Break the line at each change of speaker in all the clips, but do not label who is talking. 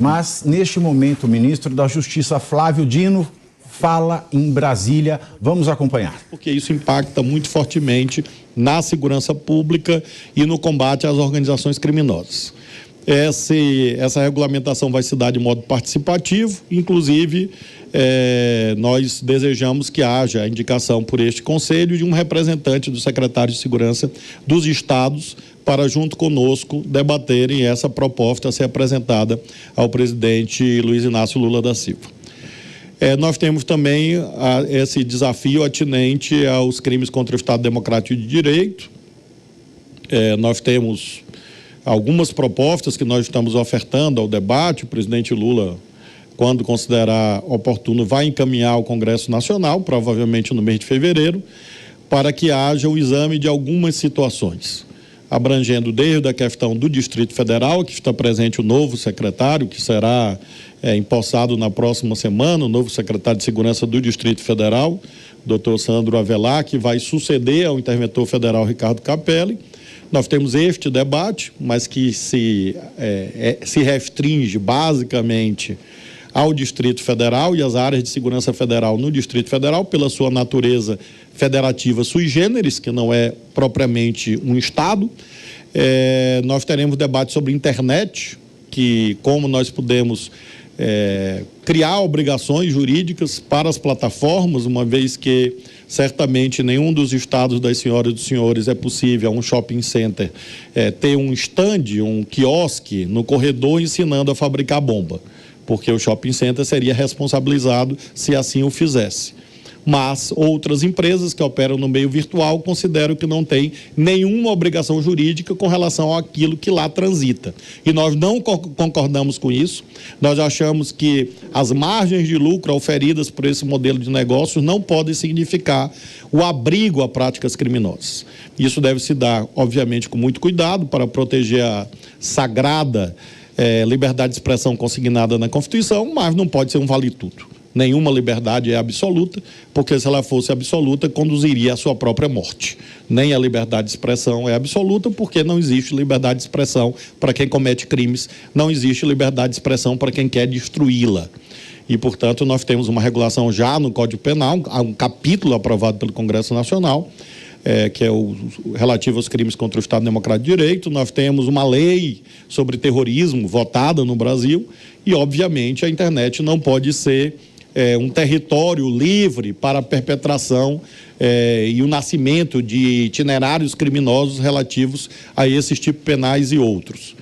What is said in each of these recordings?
Mas, neste momento, o ministro da Justiça, Flávio Dino, fala em Brasília. Vamos acompanhar.
Porque isso impacta muito fortemente na segurança pública e no combate às organizações criminosas. Essa regulamentação vai se dar de modo participativo, inclusive nós desejamos que haja a indicação por este Conselho de um representante do secretário de Segurança dos estados para, junto conosco, debaterem essa proposta a ser apresentada ao presidente Luiz Inácio Lula da Silva. Nós temos também esse desafio atinente aos crimes contra o Estado Democrático de Direito. Nós temos algumas propostas que nós estamos ofertando ao debate. O presidente Lula, quando considerar oportuno, vai encaminhar ao Congresso Nacional, provavelmente no mês de fevereiro, para que haja o exame de algumas situações, abrangendo desde a questão do Distrito Federal, que está presente o novo secretário, que será empossado na próxima semana, o novo secretário de Segurança do Distrito Federal, doutor Sandro Avelar, que vai suceder ao interventor federal Ricardo Capelli. Nós temos este debate, mas que se restringe basicamente ao Distrito Federal e às áreas de segurança federal no Distrito Federal, pela sua natureza federativa sui generis, que não é propriamente um Estado. Nós teremos debate sobre internet, que como nós podemos criar obrigações jurídicas para as plataformas, uma vez que certamente nenhum dos estados das senhoras e dos senhores é possível a um shopping center ter um stand, um quiosque no corredor ensinando a fabricar bomba, porque o shopping center seria responsabilizado se assim o fizesse. Mas outras empresas que operam no meio virtual consideram que não tem nenhuma obrigação jurídica com relação àquilo que lá transita. E nós não concordamos com isso. Nós achamos que as margens de lucro oferidas por esse modelo de negócios não podem significar o abrigo a práticas criminosas. Isso deve se dar, obviamente, com muito cuidado para proteger a sagrada liberdade de expressão consignada na Constituição, mas não pode ser um vale-tudo. Nenhuma liberdade é absoluta, porque se ela fosse absoluta, conduziria à sua própria morte. Nem a liberdade de expressão é absoluta, porque não existe liberdade de expressão para quem comete crimes, não existe liberdade de expressão para quem quer destruí-la. E, portanto, nós temos uma regulação já no Código Penal, há um capítulo aprovado pelo Congresso Nacional, que é o relativo aos crimes contra o Estado Democrático de Direito. Nós temos uma lei sobre terrorismo votada no Brasil e, obviamente, a internet não pode ser um território livre para a perpetração e o nascimento de itinerários criminosos relativos a esses tipos penais e outros.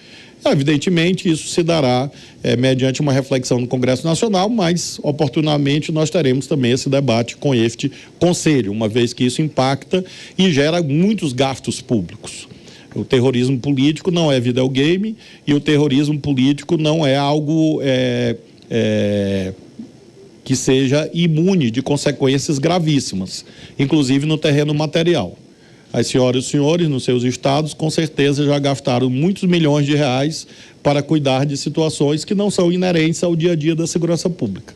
Evidentemente, isso se dará mediante uma reflexão no Congresso Nacional, mas, oportunamente, nós teremos também esse debate com este Conselho, uma vez que isso impacta e gera muitos gastos públicos. O terrorismo político não é videogame e o terrorismo político não é algo que seja imune de consequências gravíssimas, inclusive no terreno material. As senhoras e os senhores, nos seus estados, com certeza já gastaram muitos milhões de reais para cuidar de situações que não são inerentes ao dia a dia da segurança pública.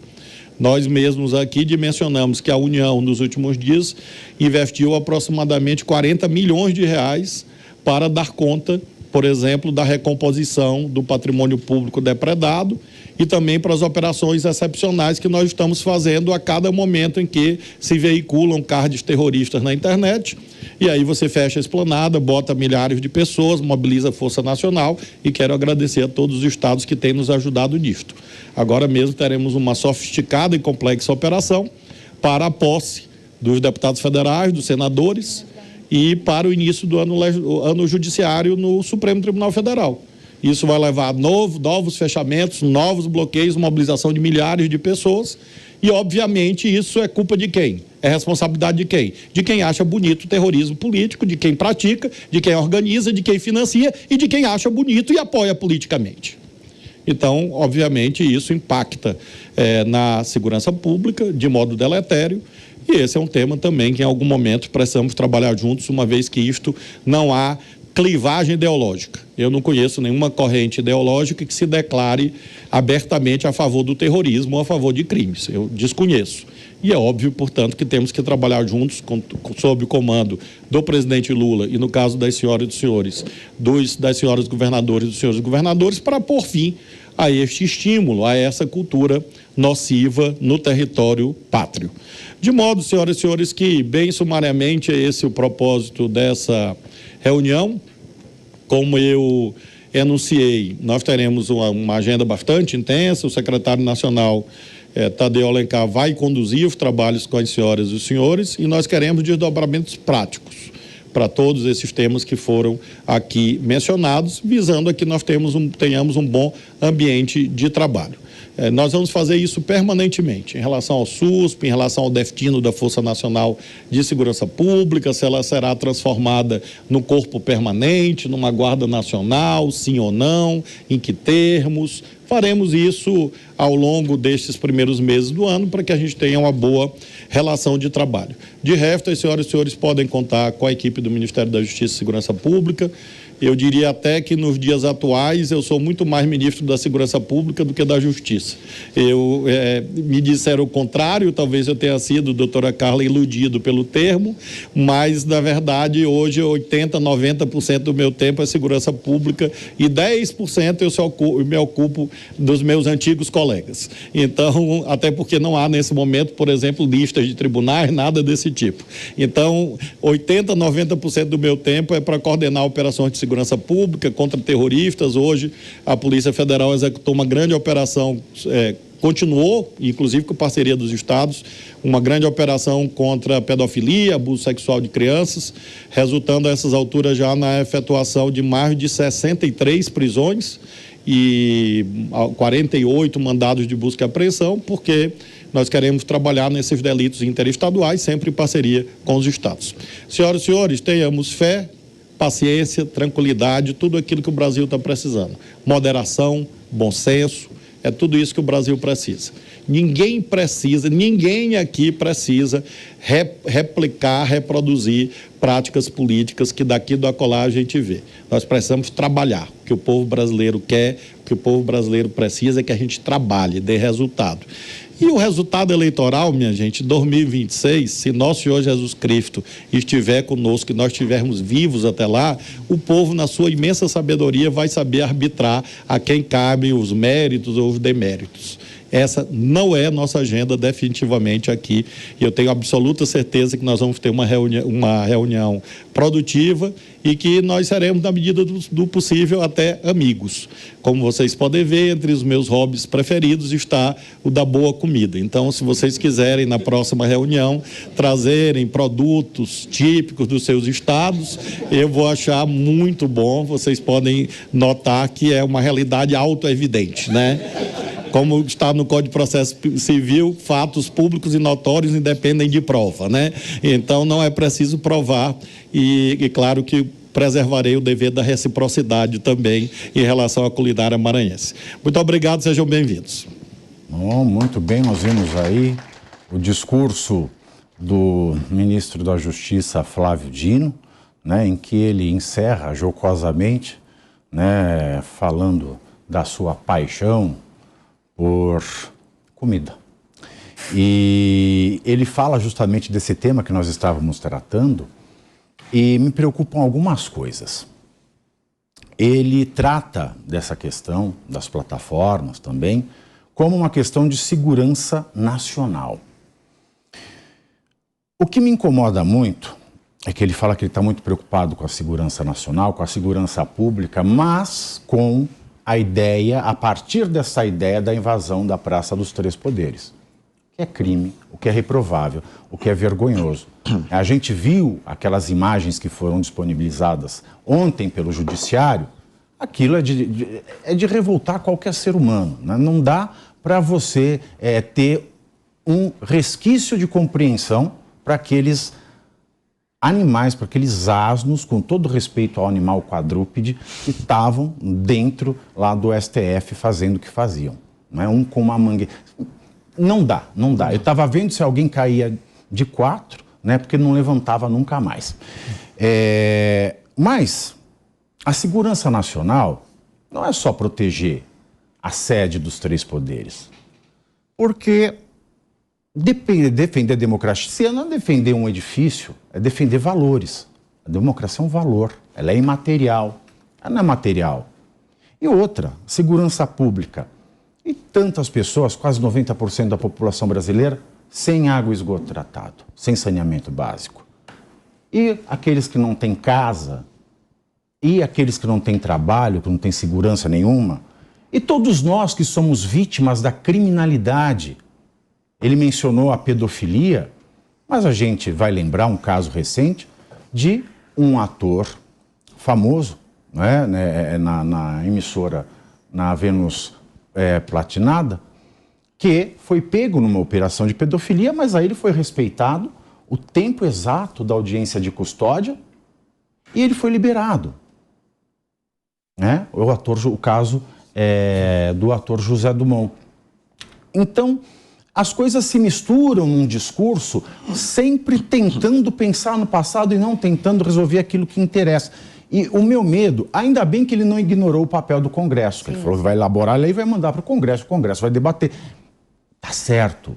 Nós mesmos aqui dimensionamos que a União, nos últimos dias, investiu aproximadamente 40 milhões de reais para dar conta, por exemplo, da recomposição do patrimônio público depredado e também para as operações excepcionais que nós estamos fazendo a cada momento em que se veiculam cards terroristas na internet. E aí você fecha a esplanada, bota milhares de pessoas, mobiliza a Força Nacional e quero agradecer a todos os estados que têm nos ajudado nisto. Agora mesmo teremos uma sofisticada e complexa operação para a posse dos deputados federais, dos senadores e para o início do ano judiciário no Supremo Tribunal Federal. Isso vai levar a novos fechamentos, novos bloqueios, mobilização de milhares de pessoas e, obviamente, isso é culpa de quem? É responsabilidade de quem? De quem acha bonito o terrorismo político, de quem pratica, de quem organiza, de quem financia e de quem acha bonito e apoia politicamente. Então, obviamente, isso impacta na segurança pública de modo deletério e esse é um tema também que em algum momento precisamos trabalhar juntos, uma vez que isto não há clivagem ideológica. Eu não conheço nenhuma corrente ideológica que se declare abertamente a favor do terrorismo ou a favor de crimes. Eu desconheço. E é óbvio, portanto, que temos que trabalhar juntos sob o comando do presidente Lula e, no caso das senhoras e dos senhores, das senhoras governadores e dos senhores governadores, para pôr fim a este estímulo, a essa cultura nociva no território pátrio. De modo, senhoras e senhores, que bem sumariamente é esse o propósito dessa reunião. Como eu enunciei, nós teremos uma agenda bastante intensa. O secretário nacional Tadeu Alencar vai conduzir os trabalhos com as senhoras e os senhores, e nós queremos desdobramentos práticos para todos esses temas que foram aqui mencionados, visando a que nós tenhamos um bom ambiente de trabalho. Nós vamos fazer isso permanentemente, em relação ao SUSP, em relação ao destino da Força Nacional de Segurança Pública, se ela será transformada no corpo permanente, numa Guarda Nacional, sim ou não, em que termos. Faremos isso ao longo destes primeiros meses do ano para que a gente tenha uma boa relação de trabalho. De resto, as senhoras e senhores podem contar com a equipe do Ministério da Justiça e Segurança Pública. Eu diria até que nos dias atuais eu sou muito mais ministro da Segurança Pública do que da Justiça. Me disseram o contrário, talvez eu tenha sido, doutora Carla, iludido pelo termo, mas na verdade hoje 80%, 90% do meu tempo é Segurança Pública e 10% eu me ocupo dos meus antigos colegas. Então, até porque não há nesse momento, por exemplo, listas de tribunais, nada desse tipo. Então, 80%, 90% do meu tempo é para coordenar operações de segurança pública contra terroristas. Hoje a Polícia Federal executou uma grande operação, continuou, inclusive com parceria dos estados, uma grande operação contra a pedofilia, abuso sexual de crianças, resultando a essas alturas já na efetuação de mais de 63 prisões e 48 mandados de busca e apreensão, porque nós queremos trabalhar nesses delitos interestaduais, sempre em parceria com os estados. Senhoras e senhores, tenhamos fé, paciência, tranquilidade, tudo aquilo que o Brasil está precisando. Moderação, bom senso, é tudo isso que o Brasil precisa. Ninguém aqui precisa replicar, reproduzir práticas políticas que daqui do acolá a gente vê. Nós precisamos trabalhar. O que o povo brasileiro quer, o que o povo brasileiro precisa é que a gente trabalhe, dê resultado. E o resultado eleitoral, minha gente, 2026, se nosso Senhor Jesus Cristo estiver conosco e nós estivermos vivos até lá, o povo, na sua imensa sabedoria, vai saber arbitrar a quem cabem os méritos ou os deméritos. Essa não é nossa agenda definitivamente aqui, e eu tenho absoluta certeza que nós vamos ter uma reunião produtiva e que nós seremos, na medida do possível, até amigos. Como vocês podem ver, entre os meus hobbies preferidos está o da boa comida. Então, se vocês quiserem, na próxima reunião, trazerem produtos típicos dos seus estados, eu vou achar muito bom. Vocês podem notar que é uma realidade autoevidente, né? Como está no Código de Processo Civil, fatos públicos e notórios independem de prova, né? Então, não é preciso provar e claro que preservarei o dever da reciprocidade também em relação à culinária maranhense. Muito obrigado, sejam bem-vindos.
Muito bem, nós vimos aí o discurso do ministro da Justiça, Flávio Dino, né, em que ele encerra jocosamente, né, falando da sua paixão por comida. E ele fala justamente desse tema que nós estávamos tratando e me preocupam algumas coisas. Ele trata dessa questão das plataformas também como uma questão de segurança nacional. O que me incomoda muito é que ele fala que ele está muito preocupado com a segurança nacional, com a segurança pública, mas com a ideia, a partir dessa ideia da invasão da Praça dos Três Poderes, o que é crime, o que é reprovável, o que é vergonhoso. A gente viu aquelas imagens que foram disponibilizadas ontem pelo Judiciário, aquilo é de revoltar qualquer ser humano, né? Não dá para você ter um resquício de compreensão para aqueles animais, para aqueles asnos, com todo respeito ao animal quadrúpede, que estavam dentro lá do STF fazendo o que faziam. Não é? Um com uma mangueira. Não dá. Eu estava vendo se alguém caía de 4, né, porque não levantava nunca mais. Mas a segurança nacional não é só proteger a sede dos três poderes, porque defender a democracia não é defender um edifício, é defender valores. A democracia é um valor, ela é imaterial, ela não é material. E outra, segurança pública. E tantas pessoas, quase 90% da população brasileira, sem água e esgoto tratado, sem saneamento básico. E aqueles que não têm casa, e aqueles que não têm trabalho, que não têm segurança nenhuma, e todos nós que somos vítimas da criminalidade. Ele mencionou a pedofilia, mas a gente vai lembrar um caso recente de um ator famoso, né, na emissora, na Vênus Platinada, que foi pego numa operação de pedofilia, mas aí ele foi respeitado o tempo exato da audiência de custódia e ele foi liberado. Né? O caso do ator José Dumont. Então, as coisas se misturam num discurso sempre tentando pensar no passado e não tentando resolver aquilo que interessa. E o meu medo, ainda bem que ele não ignorou o papel do Congresso. Ele falou que vai elaborar a lei e vai mandar para o Congresso vai debater. Tá certo.